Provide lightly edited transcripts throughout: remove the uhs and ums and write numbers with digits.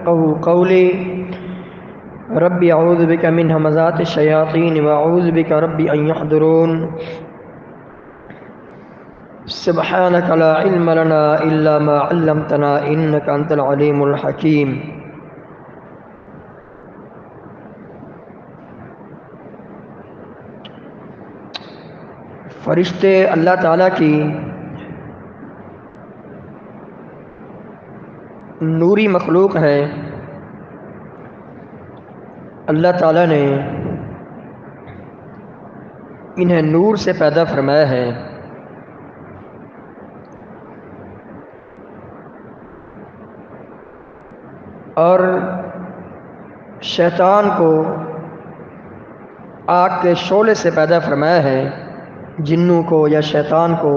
يفقهوا قولي رب أعوذ بك من همزات الشياطين وأعوذ بك رب أن يحضرون سبحانك لا علم لنا إلا ما علمتنا إنك أنت العليم الحكيم۔ فرشتے اللہ تعالیٰ کی نوری مخلوق ہے۔ اللہ تعالیٰ نے انہیں نور سے پیدا فرمایا ہے۔ اور شیطان کو آگ کے شعلے سے پیدا فرمایا ہے، جنوں کو یا شیطان کو،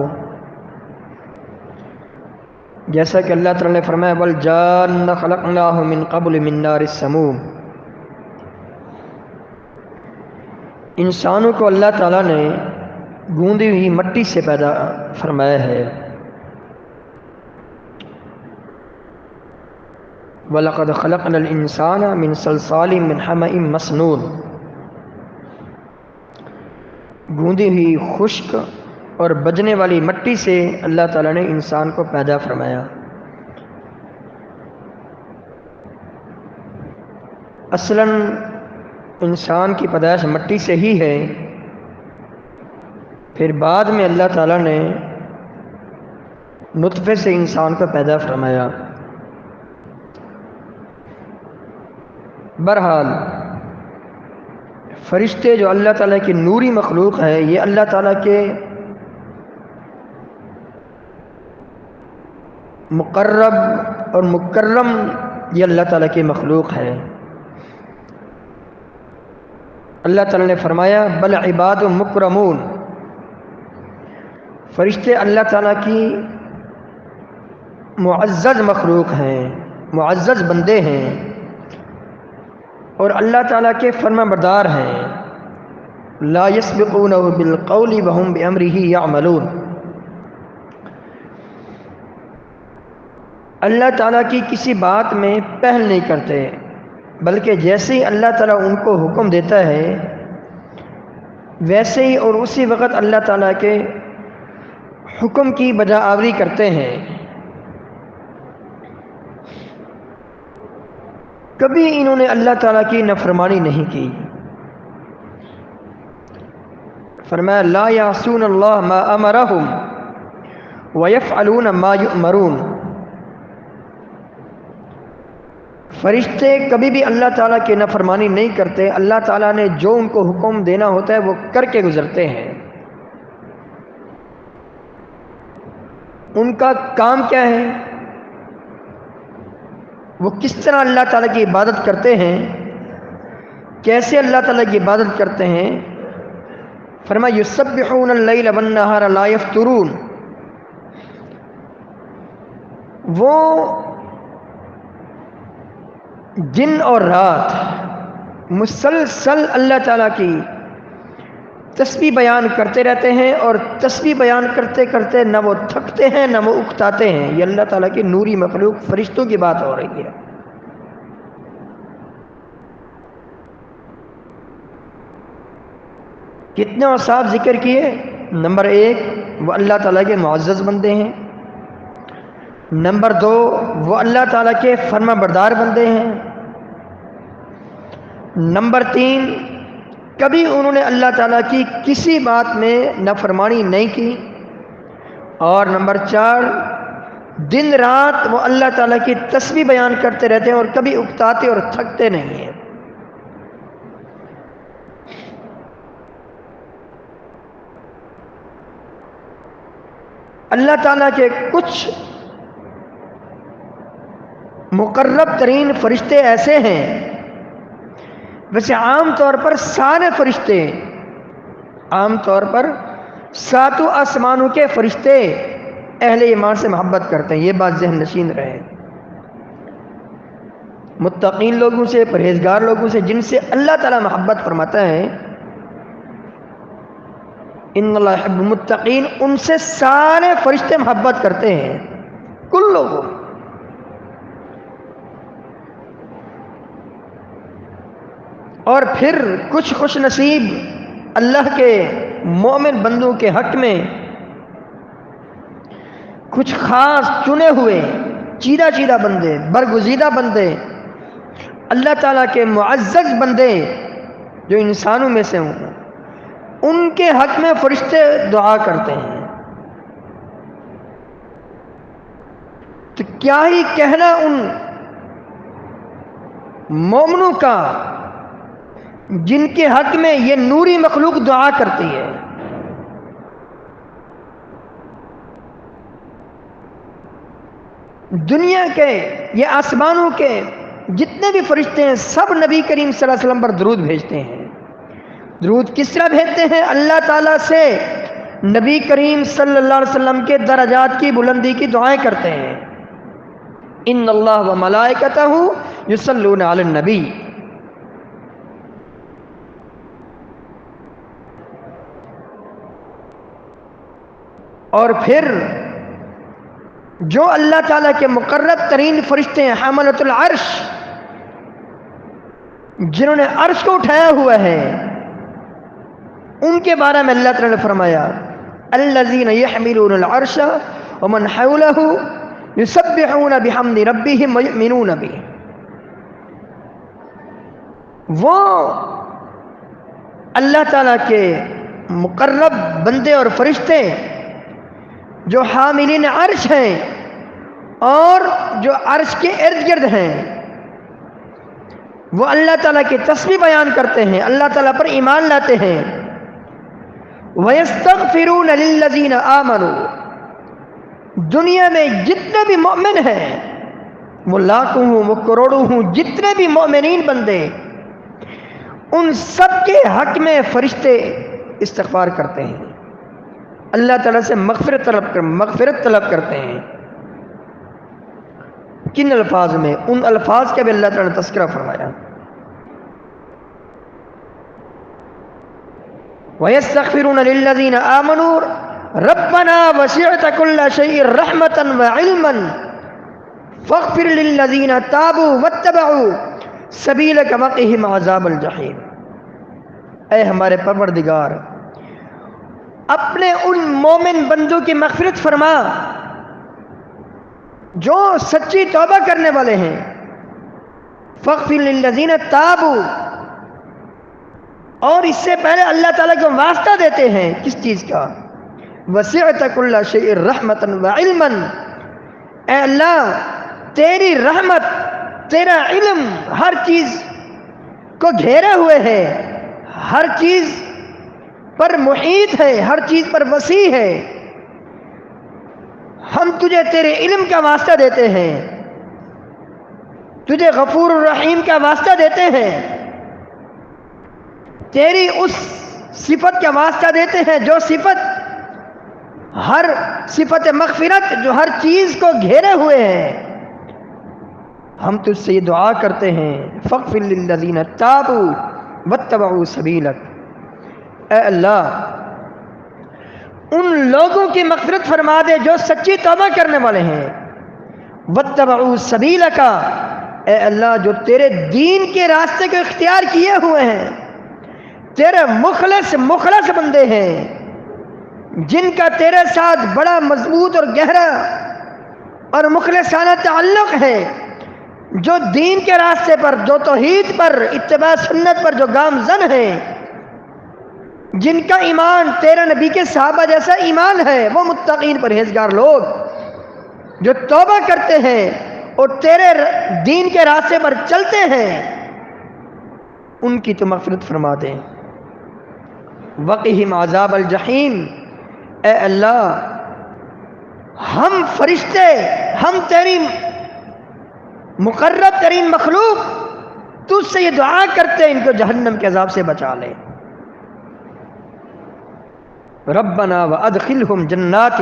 جیسا کہ اللہ تعالیٰ نے فرمایا وَالْجَانَّ خَلَقْنَاهُ مِن قَبْلُ مِن نَارِ السَّمُومِ۔ انسانوں کو اللہ تعالیٰ نے گوندی ہوئی مٹی سے پیدا فرمایا ہے۔ وَلَقَدْ خَلَقْنَا الْإِنسَانَ مِن صَلْصَالٍ مِّنْ حَمَإٍ مَّسْنُونٍ۔ گوندی ہوئی خشک اور بجنے والی مٹی سے اللہ تعالیٰ نے انسان کو پیدا فرمایا۔ اصلاً انسان کی پیدائش مٹی سے ہی ہے، پھر بعد میں اللہ تعالیٰ نے نطفے سے انسان کو پیدا فرمایا۔ بہرحال فرشتے جو اللہ تعالیٰ کی نوری مخلوق ہے، یہ اللہ تعالیٰ کے مقرب اور مکرم، یہ اللہ تعالیٰ کی مخلوق ہے۔ اللہ تعالیٰ نے فرمایا بل عباد مکرمون، فرشتے اللہ تعالیٰ کی معزز مخلوق ہیں، معزز بندے ہیں، اور اللہ تعالیٰ کے فرما بردار ہیں۔ لا یسبقونہ بالقول وہم بامرہ یعملون، اللہ تعالیٰ کی کسی بات میں پہل نہیں کرتے، بلکہ جیسے ہی اللہ تعالیٰ ان کو حکم دیتا ہے ویسے ہی اور اسی وقت اللہ تعالیٰ کے حکم کی بجا آوری کرتے ہیں۔ کبھی انہوں نے اللہ تعالیٰ کی نافرمانی نہیں کی۔ فرمایا لا یعصون اللہ ما امرہم ویفعلون ما یؤمرون، فرشتے کبھی بھی اللہ تعالیٰ کی نافرمانی نہیں کرتے، اللہ تعالیٰ نے جو ان کو حکم دینا ہوتا ہے وہ کر کے گزرتے ہیں۔ ان کا کام کیا ہے، وہ کس طرح اللہ تعالیٰ کی عبادت کرتے ہیں، کیسے اللہ تعالیٰ کی عبادت کرتے ہیں۔ فرمایا یسبحون اللیل والنہار لا یفترون، وہ دن اور رات مسلسل اللہ تعالیٰ کی تسبیح بیان کرتے رہتے ہیں، اور تسبیح بیان کرتے کرتے نہ وہ تھکتے ہیں نہ وہ اکتاتے ہیں۔ یہ اللہ تعالیٰ کی نوری مخلوق فرشتوں کی بات ہو رہی ہے۔ کتنے اوصاف ذکر کیے؟ نمبر 1 وہ اللہ تعالیٰ کے معزز بندے ہیں، نمبر 2 وہ اللہ تعالیٰ کے فرما بردار بندے ہیں، نمبر 3 کبھی انہوں نے اللہ تعالیٰ کی کسی بات میں نافرمانی نہیں کی، اور نمبر 4 دن رات وہ اللہ تعالیٰ کی تسبیح بیان کرتے رہتے ہیں اور کبھی اکتاتے اور تھکتے نہیں ہیں۔ اللہ تعالیٰ کے کچھ مقرب ترین فرشتے ایسے ہیں، ویسے عام طور پر سارے فرشتے، عام طور پر 7 آسمانوں کے فرشتے اہل ایمان سے محبت کرتے ہیں، یہ بات ذہن نشین رہے۔ متقین لوگوں سے، پرہیزگار لوگوں سے، جن سے اللہ تعالیٰ محبت فرماتا ہے، ان اللہ يحب المتقین، ان سے سارے فرشتے محبت کرتے ہیں، کل لوگوں۔ اور پھر کچھ خوش نصیب اللہ کے مومن بندوں کے حق میں کچھ خاص چنے ہوئے چیدہ چیدہ بندے، برگزیدہ بندے، اللہ تعالیٰ کے معزز بندے جو انسانوں میں سے ہوں، ان کے حق میں فرشتے دعا کرتے ہیں۔ تو کیا ہی کہنا ان مومنوں کا جن کے حق میں یہ نوری مخلوق دعا کرتی ہے۔ دنیا کے یہ آسمانوں کے جتنے بھی فرشتے ہیں سب نبی کریم صلی اللہ علیہ وسلم پر درود بھیجتے ہیں۔ درود کس طرح بھیجتے ہیں؟ اللہ تعالیٰ سے نبی کریم صلی اللہ علیہ وسلم کے درجات کی بلندی کی دعائیں کرتے ہیں۔ ان اللہ و ملائکتہ یصلون علی النبی۔ اور پھر جو اللہ تعالیٰ کے مقرب ترین فرشتے ہیں حملۃ العرش، جنہوں نے عرش کو اٹھایا ہوا ہے، ان کے بارے میں اللہ تعالیٰ نے فرمایا الذین یحملون العرش ومن حولہ یسبحون بحمد ربہم ویؤمنون بہ۔ وہ اللہ تعالیٰ کے مقرب بندے اور فرشتے جو حاملین عرش ہیں اور جو عرش کے ارد گرد ہیں، وہ اللہ تعالیٰ کی تسبیح بیان کرتے ہیں، اللہ تعالیٰ پر ایمان لاتے ہیں۔ وَيَسْتَغْفِرُونَ لِلَّذِينَ آمَنُوا۔ دنیا میں جتنے بھی مومن ہیں، وہ لاکھوں ہوں، وہ کروڑوں ہوں، جتنے بھی مومنین بندے، ان سب کے حق میں فرشتے استغفار کرتے ہیں، اللہ تعالیٰ سے مغفرت طلب کرتے ہیں۔ کن الفاظ میں؟ ان الفاظ کا بھی اللہ تعالیٰ نے تذکرہ فرمایا۔ وَيَسْتَغْفِرُونَ لِلَّذِينَ آمَنُوا رَبَّنَا وَسِعْتَ كُلَّ شَيْءٍ رَحْمَةً وَعِلْمًا فَاغْفِرْ لِلَّذِينَ تَابُوا وَاتَّبَعُوا سَبِيلَكَ وَقِهِمْ عَذَابَ الْجَحِيمِ۔ اے ہمارے پروردگار، اپنے ان مومن بندوں کی مغفرت فرما جو سچی توبہ کرنے والے ہیں۔ فَاغْفِرْ لِلَّذِينَ تَابُوا، اور اس سے پہلے اللہ تعالیٰ کو واسطہ دیتے ہیں کس چیز کا؟ وَسِعْتَ كُلَّ شَيْءٍ رَحْمَةً وَعِلْمًا۔ اے اللہ، تیری رحمت، تیرا علم ہر چیز کو گھیرے ہوئے ہے، ہر چیز پر محیط ہے، ہر چیز پر وسیع ہے۔ ہم تجھے تیرے علم کا واسطہ دیتے ہیں، تجھے غفور الرحیم کا واسطہ دیتے ہیں، تیری اس صفت کا واسطہ دیتے ہیں جو صفت، ہر صفت مغفرت جو ہر چیز کو گھیرے ہوئے ہے۔ ہم تجھ سے یہ دعا کرتے ہیں فاغفر للذین تابوا واتبعوا سبیلک۔ اے اللہ، ان لوگوں کی مغفرت فرما دے جو سچی توبہ کرنے والے ہیں۔ واتبعوا سبیلک، اے اللہ جو تیرے دین کے راستے کو اختیار کیے ہوئے ہیں، تیرے مخلص بندے ہیں، جن کا تیرے ساتھ بڑا مضبوط اور گہرا اور مخلصانہ تعلق ہے، جو دین کے راستے پر، جو توحید پر، اتباع سنت پر جو گامزن ہیں، جن کا ایمان تیرے نبی کے صحابہ جیسا ایمان ہے، وہ متقین پرہیزگار لوگ جو توبہ کرتے ہیں اور تیرے دین کے راستے پر چلتے ہیں، ان کی تو مغفرت فرما دیں۔ وقہم عذاب الجحیم۔ اے اللہ، ہم فرشتے، ہم تیری مقرب ترین مخلوق تجھ سے یہ دعا کرتے ہیں ان کو جہنم کے عذاب سے بچا لے۔ ربنا وادخلہم جنات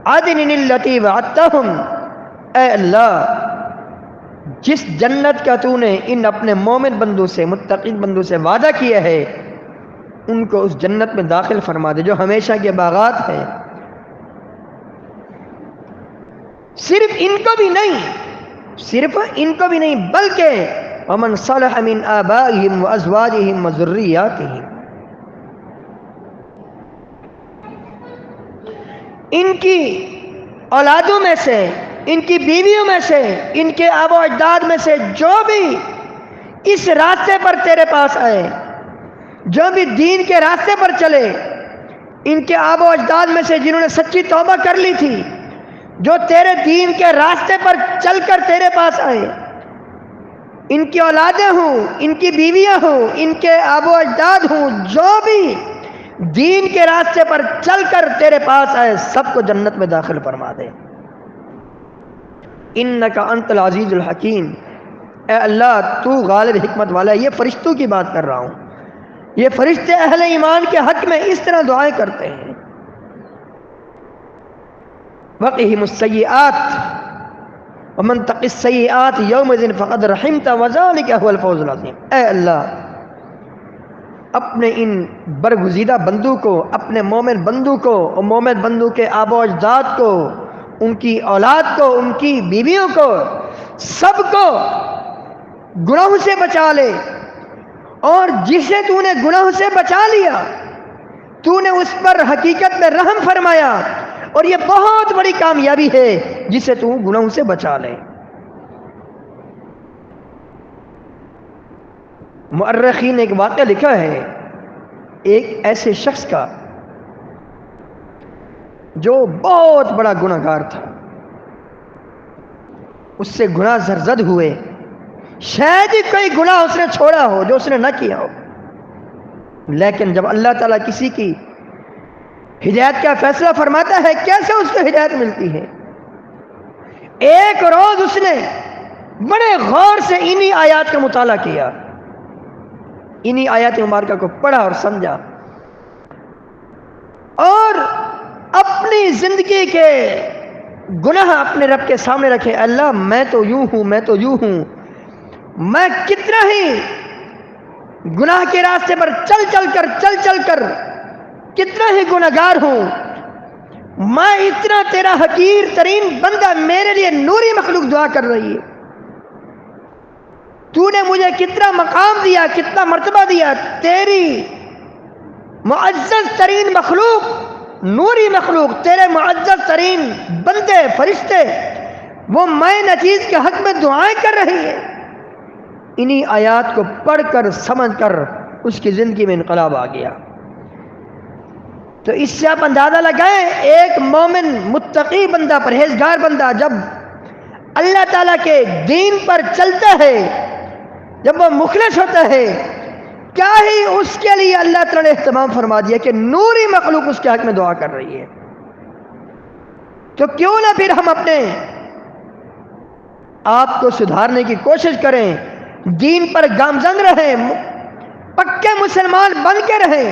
عدن التی وعدتہم۔ اے اللہ، جس جنت کا تو نے ان اپنے مومن بندوں سے، متقین بندوں سے وعدہ کیا ہے، ان کو اس جنت میں داخل فرما دے جو ہمیشہ کے باغات ہیں۔ صرف ان کو بھی نہیں، بلکہ ومن صلح من آبائهم وأزواجهم وذرياتهم. ان کی اولادوں میں سے، ان کی بیویوں میں سے، ان کے آبا و اجداد میں سے جو بھی اس راستے پر تیرے پاس آئے، جو بھی دین کے راستے پر چلے، ان کے آبا و اجداد میں سے جنہوں نے سچی توبہ کر لی تھی، جو تیرے دین کے راستے پر چل کر تیرے پاس آئے، ان کی اولادیں ہوں، ان کی بیویاں ہوں، ان کے آبا و اجداد ہوں، جو بھی دین کے راستے پر چل کر تیرے پاس آئے، سب کو جنت میں داخل فرما دے. انک انت العزیز الحکیم. اے اللہ تو غالب حکمت والا ہے. یہ فرشتوں کی بات کر رہا ہوں. یہ فرشتے اہل ایمان کے حق میں اس طرح دعائیں کرتے ہیں. وقہم السیئات ومن تق السیئات یومئذ فقد رحمت وذلک هو الفوز العظیم. اے اللہ اپنے ان برگزیدہ بندوں کو، اپنے مومن بندوں کو اور مومن بندوں کے آبا و اجداد کو، ان کی اولاد کو، ان کی بیویوں کو، سب کو گناہوں سے بچا لے. اور جسے تو نے گناہوں سے بچا لیا، تو نے اس پر حقیقت میں رحم فرمایا. اور یہ بہت بڑی کامیابی ہے جسے تو گناہوں سے بچا لے. مؤرخین نے ایک واقعہ لکھا ہے ایک ایسے شخص کا جو بہت بڑا گناہ گار تھا. اس سے گناہ سرزد ہوئے. شاید ہی کوئی گناہ اس نے چھوڑا ہو جو اس نے نہ کیا ہو. لیکن جب اللہ تعالیٰ کسی کی ہدایت کا فیصلہ فرماتا ہے، کیسے اس کو ہدایت ملتی ہے؟ ایک روز اس نے بڑے غور سے انہی آیات کا مطالعہ کیا، انہی آیات مبارکہ کو پڑھا اور سمجھا، اور اپنی زندگی کے گناہ اپنے رب کے سامنے رکھے. اللہ میں تو یوں ہوں، میں تو یوں ہوں، میں کتنا ہی گناہ کے راستے پر چل کر کتنا ہی گناہگار ہوں. میں اتنا تیرا حقیر ترین بندہ، میرے لیے نوری مخلوق دعا کر رہی ہے. تو نے مجھے کتنا مقام دیا، کتنا مرتبہ دیا. تیری معزز ترین مخلوق، نوری مخلوق، تیرے معزز ترین بندے فرشتے، وہ میں نچیز کے حق میں دعائیں کر رہی ہے. انہی آیات کو پڑھ کر سمجھ کر اس کی زندگی میں انقلاب آ گیا. تو اس سے آپ اندازہ لگائیں، ایک مومن متقی بندہ، پرہیزگار بندہ جب اللہ تعالیٰ کے دین پر چلتا ہے، جب وہ مخلص ہوتا ہے، کیا ہی اس کے لیے اللہ تعالیٰ نے اہتمام فرما دیا کہ نوری مخلوق اس کے حق میں دعا کر رہی ہے. تو کیوں نہ پھر ہم اپنے آپ کو سدھارنے کی کوشش کریں، دین پر گامزن رہیں، پکے مسلمان بن کے رہیں.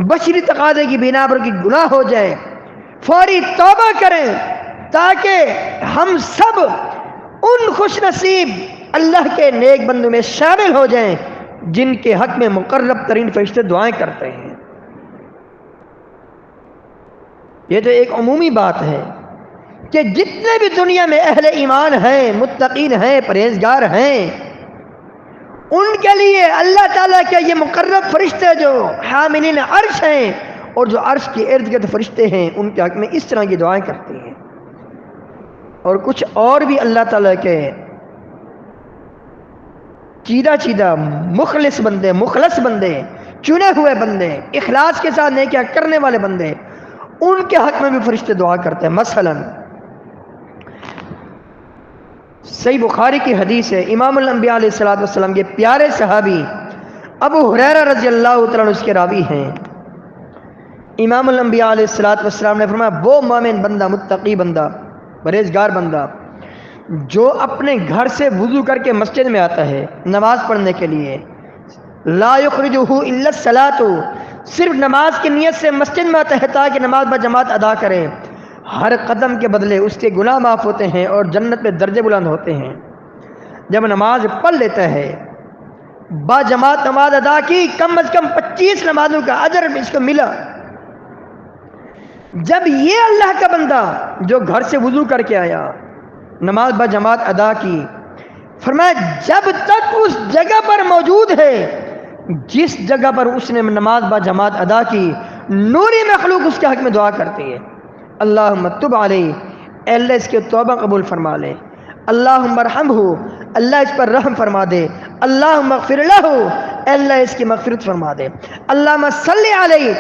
بشری تقاضے کی بنا پر کی گناہ ہو جائے، فوری توبہ کریں، تاکہ ہم سب ان خوش نصیب اللہ کے نیک بندوں میں شامل ہو جائیں جن کے حق میں مقرب ترین فرشتے دعائیں کرتے ہیں. یہ تو ایک عمومی بات ہے کہ جتنے بھی دنیا میں اہل ایمان ہیں، متقین ہیں، پرہیزگار ہیں، ان کے لیے اللہ تعالیٰ کے یہ مقرب فرشتے جو حاملین عرش ہیں اور جو عرش کے ارد گرد فرشتے ہیں، ان کے حق میں اس طرح کی دعائیں کرتے ہیں. اور کچھ اور بھی اللہ تعالیٰ کے چیدہ مخلص بندے، چنے ہوئے بندے، اخلاص کے ساتھ نیکیاں کرنے والے بندے، ان کے حق میں بھی فرشتے دعا کرتے ہیں. مثلا صحیح بخاری کی حدیث ہے، امام الانبیاء علیہ الصلوۃ والسلام کے پیارے صحابی ابو ہریرہ رضی اللہ تعالیٰ عنہ اس کے راوی ہیں. امام الانبیاء علیہ الصلوۃ والسلام نے فرمایا، وہ مومن بندہ، متقی بندہ، پرہیزگار بندہ جو اپنے گھر سے وضو کر کے مسجد میں آتا ہے نماز پڑھنے کے لیے، لا یخرجہ الا الصلاۃ، صرف نماز کی نیت سے مسجد میں آتا ہے تاکہ نماز بجماعت ادا کرے، ہر قدم کے بدلے اس کے گناہ معاف ہوتے ہیں اور جنت میں درجے بلند ہوتے ہیں. جب نماز پڑھ لیتا ہے، باجماعت نماز ادا کی، کم از کم 25 نمازوں کا اجر اس کو ملا. جب یہ اللہ کا بندہ جو گھر سے وضو کر کے آیا، نماز باجماعت ادا کی، فرمایا جب تک اس جگہ پر موجود ہے جس جگہ پر اس نے نماز با جماعت ادا کی، نوری مخلوق اس کے حق میں دعا کرتی ہے، اللہم تب علیہ، اے اللہ اس کے توبہ قبول فرما لے، اللہم ارحمہ، اللہ اس پر رحم فرما دے، اللہم اغفر لہ، اے اللہ اس کی مغفرت فرما دے، اللہم صلی علیہ،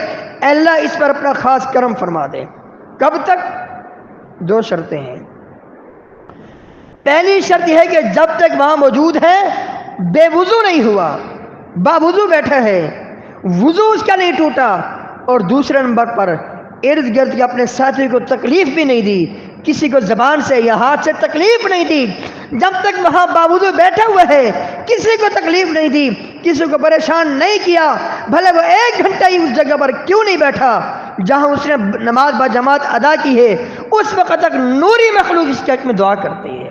اے اللہ اس پر اپنا خاص کرم فرما دے۔ کب تک؟ دو شرطیں ہیں۔ پہلی شرط یہ ہے کہ جب تک وہاں موجود ہے بے وضو نہیں ہوا، باوضو بیٹھا ہے، وضو اس کا نہیں ٹوٹا، اور دوسرے نمبر پر ارد گرد کے اپنے ساتھی کو تکلیف بھی نہیں دی، کسی کو زبان سے یا ہاتھ سے تکلیف نہیں دی، جب تک وہاں باوضو بیٹھا ہوا ہے کسی کو تکلیف نہیں دی، کسی کو پریشان نہیں کیا، بھلے وہ 1 گھنٹہ ہی اس جگہ پر کیوں نہیں بیٹھا جہاں اس نے نماز با جماعت ادا کی ہے، اس وقت تک نوری مخلوق اس کے حق میں دعا کرتی ہے۔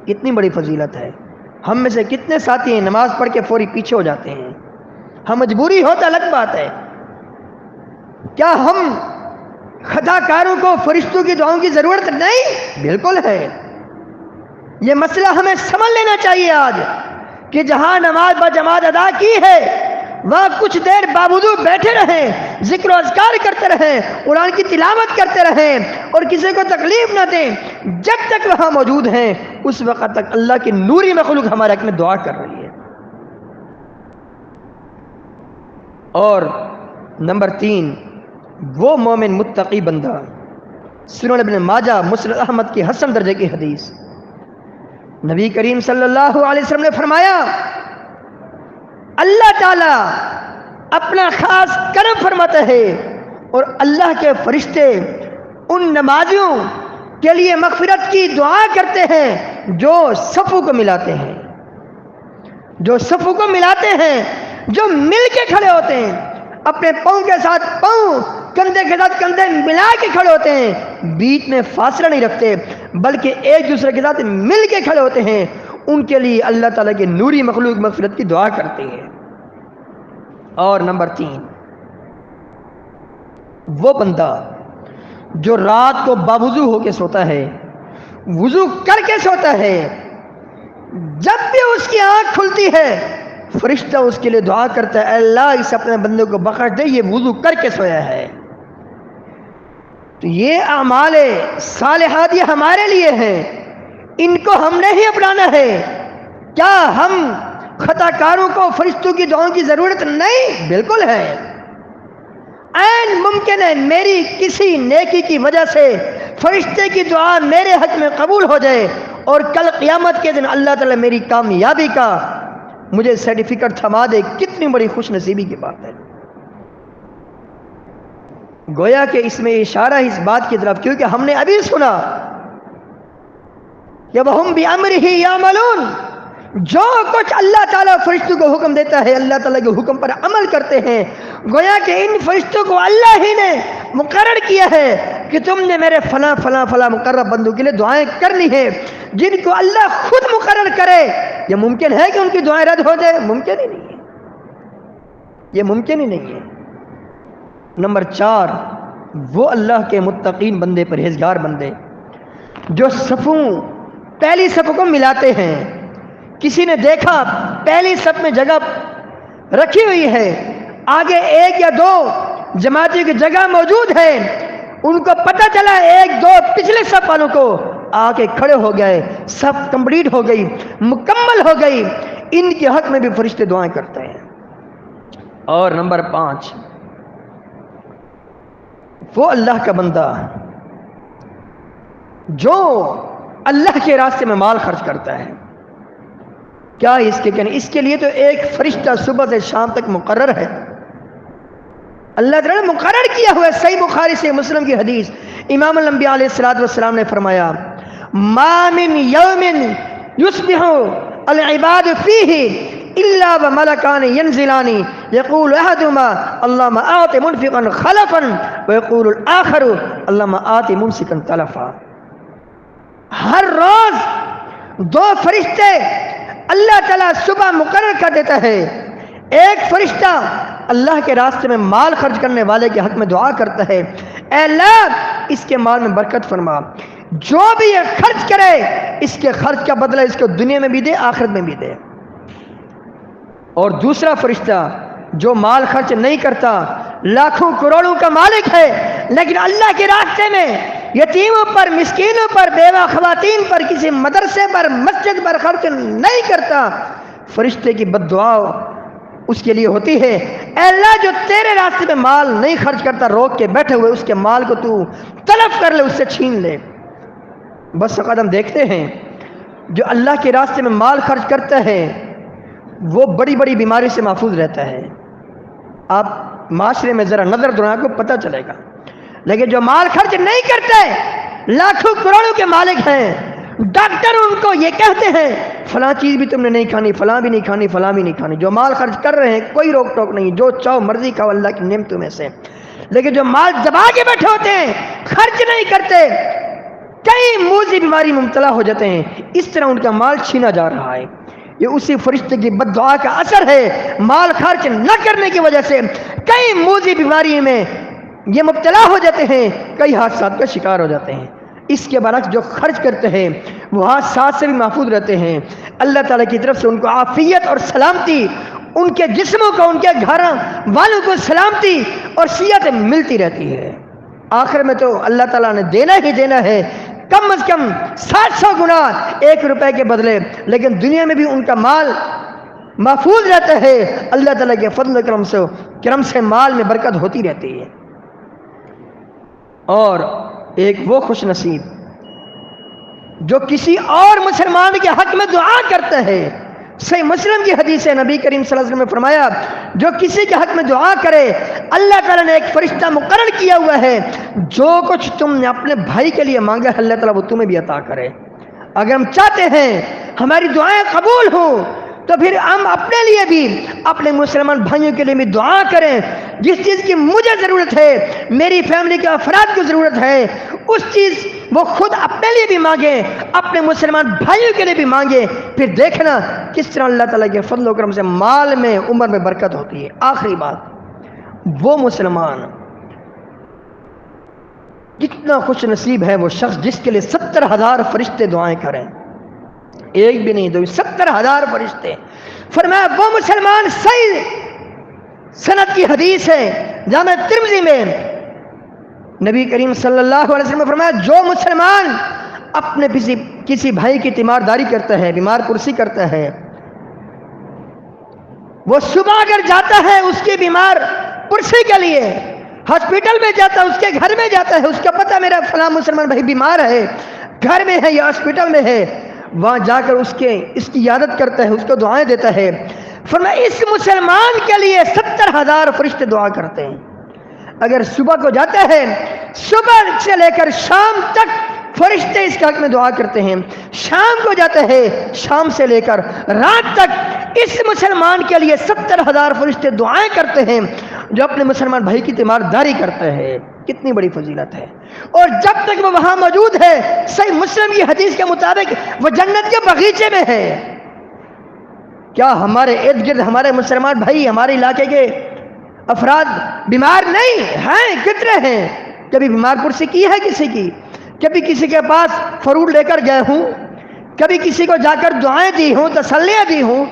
کتنی بڑی فضیلت ہے۔ ہم میں سے کتنے ساتھی ہیں نماز پڑھ کے فوری پیچھے ہو جاتے ہیں، ہم مجبوری ہوتا الگ بات ہے، کیا ہم خطا کاروں کو فرشتوں کی دعاؤں کی ضرورت نہیں؟ بالکل ہے۔ یہ مسئلہ ہمیں سمجھ لینا چاہیے آج کہ جہاں نماز با جماعت ادا کی ہے وہاں کچھ دیر باوضو بیٹھے رہیں، ذکر و اذکار کرتے رہیں، قرآن کی تلاوت کرتے رہیں، اور کسی کو تکلیف نہ دیں۔ جب تک وہاں موجود ہیں اس وقت تک اللہ کی نوری مخلوق ہمارے حق میں دعا کر رہی ہے۔ اور نمبر 3، وہ مومن متقی بندہ، سنن ابن ماجہ، مسند احمد کی حسن درجے کی حدیث، نبی کریم صلی اللہ علیہ وسلم نے فرمایا اللہ تعالیٰ اپنا خاص کرم فرماتا ہے اور اللہ کے فرشتے ان نمازیوں کے لیے مغفرت کی دعا کرتے ہیں جو صفوں کو ملاتے ہیں، جو صفوں کو ملاتے ہیں، جو مل کے کھڑے ہوتے ہیں، اپنے پاؤں کے ساتھ پاؤں، کندھے کے ساتھ کندھے ملا کے کھڑے ہوتے ہیں، بیچ میں فاصلہ نہیں رکھتے بلکہ ایک دوسرے کے ساتھ مل کے کھڑے ہوتے ہیں، ان کے لیے اللہ تعالیٰ کی نوری مخلوق مغفرت کی دعا کرتی ہے۔ اور نمبر 3، وہ بندہ جو رات کو باوضو ہو کے سوتا ہے، وضو کر کے سوتا ہے، جب بھی اس کی آنکھ کھلتی ہے فرشتہ اس کے لیے دعا کرتا ہے، اللہ اس اپنے بندے کو بخش دے، یہ وضو کر کے سویا ہے۔ تو یہ اعمال صالحات یہ ہمارے لیے ہیں، ان کو ہم نے ہی اپنانا ہے۔ کیا ہم خطا کاروں کو فرشتوں کی دعاؤں کی ضرورت نہیں؟ بالکل ہے۔ عین ممکن ہے میری کسی نیکی کی وجہ سے فرشتے کی دعا میرے حق میں قبول ہو جائے اور کل قیامت کے دن اللہ تعالیٰ میری کامیابی کا مجھے سرٹیفکیٹ تھما دے۔ کتنی بڑی خوش نصیبی کی بات ہے۔ گویا کہ اس میں اشارہ اس بات کی طرف، کیونکہ ہم نے ابھی سنا کہ وَهُمْ بِأَمْرِهِ يَعْمَلُونَ، جو کچھ اللہ تعالیٰ فرشتوں کو حکم دیتا ہے اللہ تعالیٰ کے حکم پر عمل کرتے ہیں۔ گویا کہ ان فرشتوں کو اللہ ہی نے مقرر کیا ہے کہ تم نے میرے فلاں فلاں فلاں مقرر بندوں کے لیے دعائیں کرنی ہیں، جن کو اللہ خود مقرر کرے۔ یہ ممکن ہے کہ ان کی دعائیں رد ہو جائے؟ ممکن ہی نہیں ہے، یہ ممکن ہی نہیں ہے۔ نمبر 4، وہ اللہ کے متقین بندے، پرہیزگار بندے جو صفوں، پہلی صف کو ملاتے ہیں۔ کسی نے دیکھا پہلی صف میں جگہ رکھی ہوئی ہے، آگے 1 یا 2 جماعتوں کی جگہ موجود ہے، ان کو پتہ چلا 1 2 پچھلے صف والوں کو آ کے کھڑے ہو گئے، صف کمپلیٹ ہو گئی، مکمل ہو گئی، ان کے حق میں بھی فرشتے دعائیں کرتے ہیں۔ اور نمبر 5، وہ اللہ کا بندہ جو اللہ کے راستے میں مال خرچ کرتا ہے۔ کیا اس کے کہنے، اس کے لیے تو ایک فرشتہ صبح سے شام تک مقرر ہے، اللہ تعالیٰ نے مقرر کیا ہوا ہے۔ صحیح بخاری سے مسلم کی حدیث، امام الانبیاء علیہ السلام نے فرمایا ما من یوم یصبح العباد فیہ الا وملکان ینزلان یقول احدهما اللہم آت منفقا خلفا ویقول الاخر اللہم آت ممسکا تلفا۔ ہر روز 2 فرشتے اللہ تعالیٰ صبح مقرر کر دیتا ہے، ایک فرشتہ اللہ کے راستے میں مال خرچ کرنے والے کے حق میں دعا کرتا ہے، اے اللہ اس کے مال میں برکت فرما، جو بھی یہ خرچ کرے اس کے خرچ کا بدلہ اس کو دنیا میں بھی دے، آخرت میں بھی دے۔ اور دوسرا فرشتہ جو مال خرچ نہیں کرتا، لاکھوں کروڑوں کا مالک ہے، لیکن اللہ کے راستے میں یتیموں پر، مسکینوں پر، بیوہ خواتین پر، کسی مدرسے پر، مسجد پر خرچ نہیں کرتا، فرشتے کی بد دعا اس کے لیے ہوتی ہے، اے اللہ جو تیرے راستے میں مال نہیں خرچ کرتا، روک کے بیٹھے ہوئے اس کے مال کو تو تلف کر لے، اس سے چھین لے۔ بس اوقات ہم دیکھتے ہیں جو اللہ کے راستے میں مال خرچ کرتا ہے وہ بڑی بڑی بیماری سے محفوظ رہتا ہے۔ آپ معاشرے میں ذرا نظر دوڑائیں کو پتہ چلے گا، لیکن جو مال خرچ نہیں کرتے، لاکھوں کروڑوں کے مالک ہیں، ڈاکٹر ان کو یہ کہتے ہیں فلاں چیز بھی تم نے نہیں کھانی، فلاں بھی نہیں کھانی، فلاں بھی نہیں کھانی، جو مال خرچ کر رہے ہیں کوئی روک ٹوک نہیں، جو چاہو مرضی کھاؤ اللہ کی نعمتوں میں سے، لیکن جو مال دبا کے بیٹھے ہوتے ہیں، خرچ نہیں کرتے، کئی موذی بیماری میں مبتلا ہو جاتے ہیں، اس طرح ان کا مال چھینا جا رہا ہے۔ یہ اسی فرشتے کی بد دعا کا اثر ہے، مال خرچ نہ کرنے کی وجہ سے کئی موذی بیماری میں یہ مبتلا ہو جاتے ہیں، کئی حادثات کا شکار ہو جاتے ہیں۔ اس کے برعکس جو خرچ کرتے ہیں وہ حادثات سے بھی محفوظ رہتے ہیں، اللہ تعالیٰ کی طرف سے ان کو عافیت اور سلامتی، ان کے جسموں کو، ان کے گھر والوں کو سلامتی اور صحت ملتی رہتی ہے۔ آخر میں تو اللہ تعالیٰ نے دینا ہی دینا ہے، کم از کم 700 گنا 1 روپے کے بدلے، لیکن دنیا میں بھی ان کا مال محفوظ رہتا ہے، اللہ تعالیٰ کے فضل و کرم سے مال میں برکت ہوتی رہتی ہے۔ اور ایک وہ خوش نصیب جو کسی اور مسلمان کے حق میں دعا کرتا ہے، صحیح مسلم کی حدیث ہے، نبی کریم صلی اللہ علیہ وسلم نے فرمایا جو کسی کے حق میں دعا کرے اللہ تعالیٰ نے ایک فرشتہ مقرر کیا ہوا ہے، جو کچھ تم نے اپنے بھائی کے لیے مانگا اللہ تعالیٰ وہ تمہیں بھی عطا کرے۔ اگر ہم چاہتے ہیں ہماری دعائیں قبول ہوں تو پھر ہم اپنے لیے بھی، اپنے مسلمان بھائیوں کے لیے بھی دعا کریں، جس چیز کی مجھے ضرورت ہے، میری فیملی کے افراد کو ضرورت ہے، اس چیز وہ خود اپنے لیے بھی مانگیں، اپنے مسلمان بھائیوں کے لیے بھی مانگیں، پھر دیکھنا کس طرح اللہ تعالیٰ کے فضل و کرم سے مال میں، عمر میں برکت ہوتی ہے۔ آخری بات، وہ مسلمان کتنا خوش نصیب ہے وہ شخص جس کے لیے 70,000 فرشتے دعائیں کریں، ایک بھی نہیں دو، 70,000 فرشتے۔ فرمایا وہ مسلمان، صحیح سند کی حدیث ہے جامع ترمذی میں، نبی کریم صلی اللہ علیہ وسلم نے فرمایا جو مسلمان اپنے کسی بھائی کی تیمارداری کرتا ہے، بیمار پرسی کرتا ہے، وہ صبح اگر جاتا ہے اس کی بیمار پرسی کے لیے، ہاسپٹل میں جاتا ہے، اس کے گھر میں جاتا ہے، اس کا پتہ میرا فلاں مسلمان بھائی بیمار ہے، گھر میں ہے یا ہاسپٹل میں ہے، وہاں جا کر اس کی عیادت کرتا ہے، اس کو دعائیں دیتا ہے۔ فرمایا اس مسلمان کے لیے 70,000 فرشتے دعا کرتے ہیں۔ اگر صبح کو جاتا ہے، صبح سے لے کر شام تک فرشتے اس کے حق میں دعا کرتے ہیں، شام کو جاتا ہے، شام سے لے کر رات تک اس مسلمان کے لیے 70,000 فرشتے دعائیں کرتے ہیں جو اپنے مسلمان بھائی کی تیمارداری کرتا ہے۔ کتنی بڑی فضیلت ہے۔ اور جب تک وہ وہاں موجود ہے، صحیح مسلم کی حدیث کے مطابق وہ جنت کے باغیچے میں ہے۔ کیا ہمارے ارد گرد ہمارے مسلمان بھائی، ہمارے علاقے کے افراد بیمار نہیں ہیں؟ کتنے ہیں؟ کبھی بیمار پرسی کی ہے کسی کی؟ کبھی کسی کے پاس فروٹ لے کر گئے ہوں؟ کبھی کسی کو جا کر دعائیں دی ہوں، تسلیاں دی ہوں؟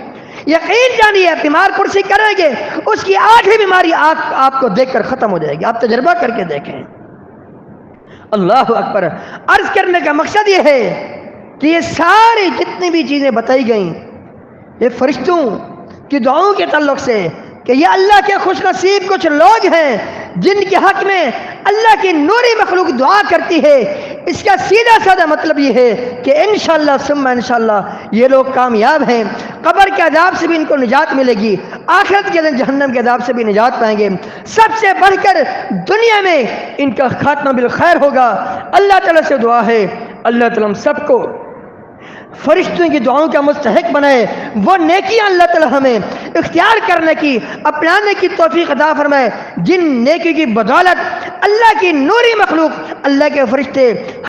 یقین جانیے بیمار پرسی کریں گے اس کی آدھی بیماری آپ کو دیکھ کر ختم ہو جائے گی۔ آپ تجربہ کر کے دیکھیں۔ اللہ اکبر۔ عرض کرنے کا مقصد یہ ہے کہ یہ ساری جتنی بھی چیزیں بتائی گئیں یہ فرشتوں کی دعاؤں کے تعلق سے، کہ یہ اللہ کے خوش نصیب کچھ لوگ ہیں جن کے حق میں اللہ کی نوری مخلوق دعا کرتی ہے۔ اس کا سیدھا سادہ مطلب یہ ہے کہ انشاءاللہ ثم انشاءاللہ یہ لوگ کامیاب ہیں، قبر کے عذاب سے بھی ان کو نجات ملے گی، آخرت کے دن جہنم کے عذاب سے بھی نجات پائیں گے، سب سے بڑھ کر دنیا میں ان کا خاتمہ بالخیر ہوگا۔ اللہ تعالیٰ سے دعا ہے اللہ تعالیٰ ہم سب کو فرشتوں کی دعاؤں کا مستحق بنائے، وہ نیکیاں اللہ تعالیٰ ہمیں اختیار کرنے کی، اپنانے کی توفیق عطا فرمائے، جن نیکی کی بدولت اللہ کی نوری مخلوق، اللہ کے فرشتے